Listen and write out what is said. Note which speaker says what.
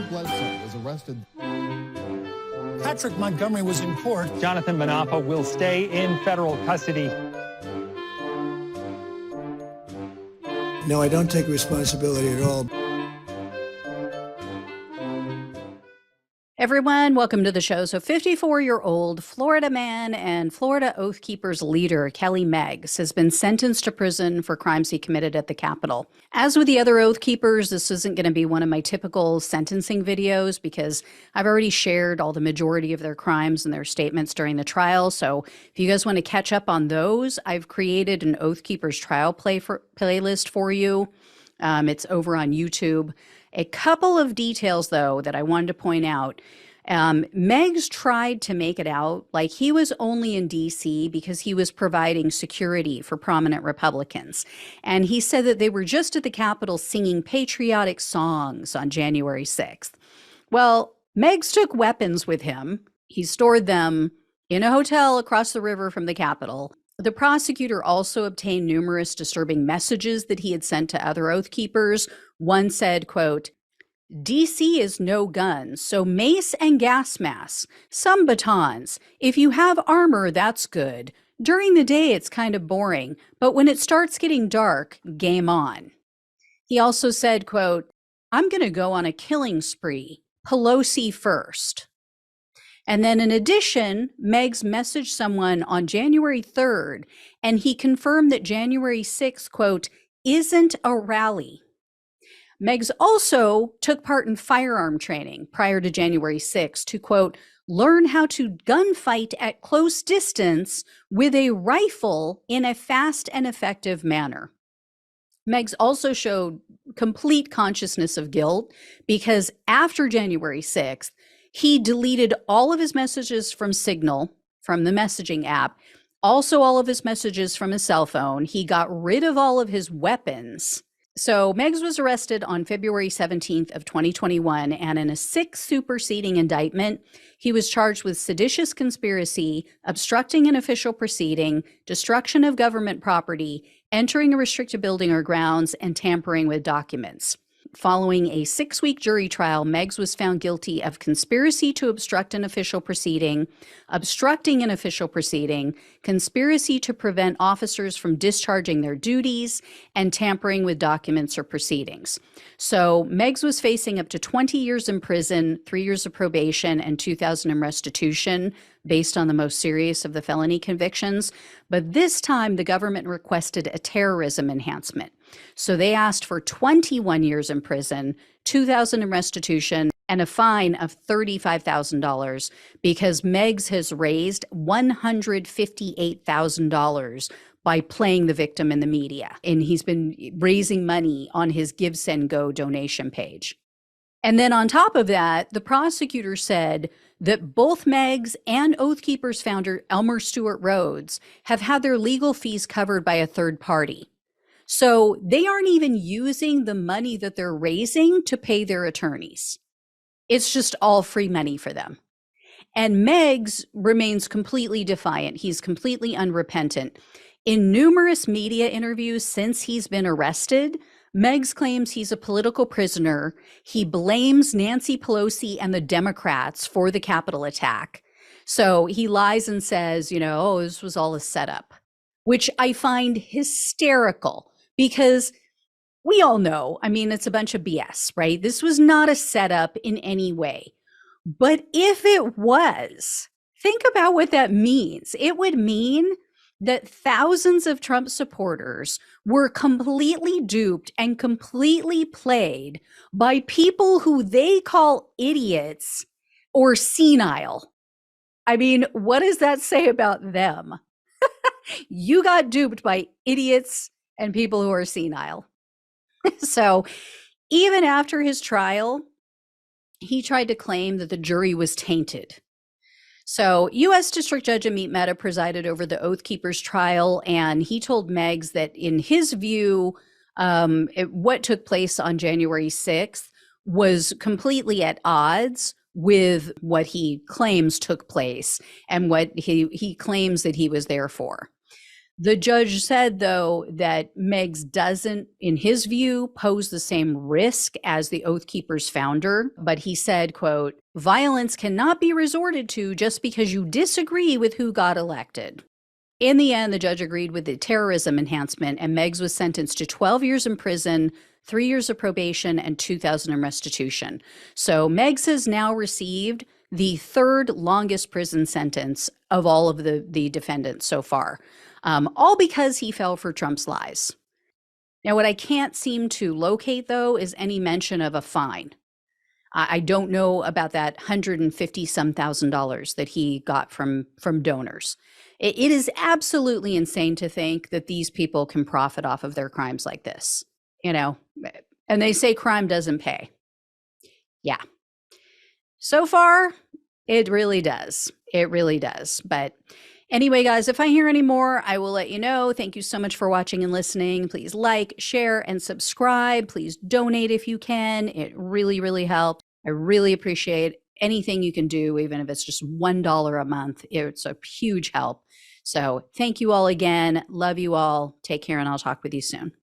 Speaker 1: Bledsoe was arrested.
Speaker 2: Patrick Montgomery was in court.
Speaker 3: Jonathan Manapa will stay in federal custody.
Speaker 4: No, I don't take responsibility at all.
Speaker 5: Everyone, welcome to the show. So 54-year-old Florida man and Florida Oath Keepers leader Kelly Meggs has been sentenced to prison for crimes he committed at the Capitol. As with the other Oath Keepers, this isn't going to be one of my typical sentencing videos because I've already shared all the majority of their crimes and their statements during the trial. So if you guys want to catch up on those, I've created an Oath Keepers trial playlist for you. It's over on YouTube. A couple of details, though, that I wanted to point out. Meggs tried to make it out like he was only in D.C. because he was providing security for prominent Republicans. And he said that they were just at the Capitol singing patriotic songs on January 6th. Well, Meggs took weapons with him. He stored them in a hotel across the river from the Capitol. The prosecutor also obtained numerous disturbing messages that he had sent to other Oath Keepers. One said, quote, "DC is no guns, so mace and gas masks, some batons. If you have armor, that's good. During the day, it's kind of boring, but when it starts getting dark, game on." He also said, quote, "I'm going to go on a killing spree. Pelosi first." And then in addition, Meggs messaged someone on January 3rd, and he confirmed that January 6th, quote, "isn't a rally." Meggs also took part in firearm training prior to January 6th to, quote, "learn how to gunfight at close distance with a rifle in a fast and effective manner." Meggs also showed complete consciousness of guilt because after January 6th, he deleted all of his messages from Signal, from the messaging app, also all of his messages from his cell phone. He got rid of all of his weapons. So Meggs was arrested on February 17th of 2021, and in a 6th superseding indictment, he was charged with seditious conspiracy, obstructing an official proceeding, destruction of government property, entering a restricted building or grounds, and tampering with documents. Following a 6-week jury trial, Meggs was found guilty of conspiracy to obstruct an official proceeding, obstructing an official proceeding, conspiracy to prevent officers from discharging their duties, and tampering with documents or proceedings. So Meggs was facing up to 20 years in prison, 3 years of probation, and $2,000 in restitution based on the most serious of the felony convictions. But this time, the government requested a terrorism enhancement. So they asked for 21 years in prison, $2,000 in restitution, and a fine of $35,000 because Meggs has raised $158,000 by playing the victim in the media. And he's been raising money on his Give, Send, Go donation page. And then on top of that, the prosecutor said that both Meggs and Oath Keepers founder Elmer Stewart Rhodes have had their legal fees covered by a third party. So they aren't even using the money that they're raising to pay their attorneys. It's just all free money for them. And Meggs remains completely defiant. He's completely unrepentant. In numerous media interviews since he's been arrested, Meggs claims he's a political prisoner. He blames Nancy Pelosi and the Democrats for the Capitol attack. So he lies and says, oh, this was all a setup, which I find hysterical. Because we all know, it's a bunch of BS, right? This was not a setup in any way. But if it was, think about what that means. It would mean that thousands of Trump supporters were completely duped and completely played by people who they call idiots or senile. What does that say about them? You got duped by idiots and people who are senile. So even after his trial, he tried to claim that the jury was tainted. So U.S. District Judge Amit Mehta presided over the Oath Keepers trial, and he told Meggs that in his view, what took place on January 6th was completely at odds with what he claims took place and what he claims that he was there for. The judge said, though, that Meggs doesn't, in his view, pose the same risk as the Oath Keepers founder. But he said, quote, violence cannot be resorted to just because you disagree with who got elected. In the end, the judge agreed with the terrorism enhancement, and Meggs was sentenced to 12 years in prison, 3 years of probation, and $2,000 in restitution. So Meggs has now received the third longest prison sentence of all of the defendants so far, all because he fell for Trump's lies. Now, what I can't seem to locate, though, is any mention of a fine. I don't know about that $150-some thousand that he got from donors. It is absolutely insane to think that these people can profit off of their crimes like this, and they say crime doesn't pay. Yeah. So far, it really does. It really does. But anyway, guys, if I hear any more, I will let you know. Thank you so much for watching and listening. Please like, share, and subscribe. Please donate if you can. It really, really helps. I really appreciate anything you can do, even if it's just $1 a month. It's a huge help. So thank you all again. Love you all. Take care, and I'll talk with you soon.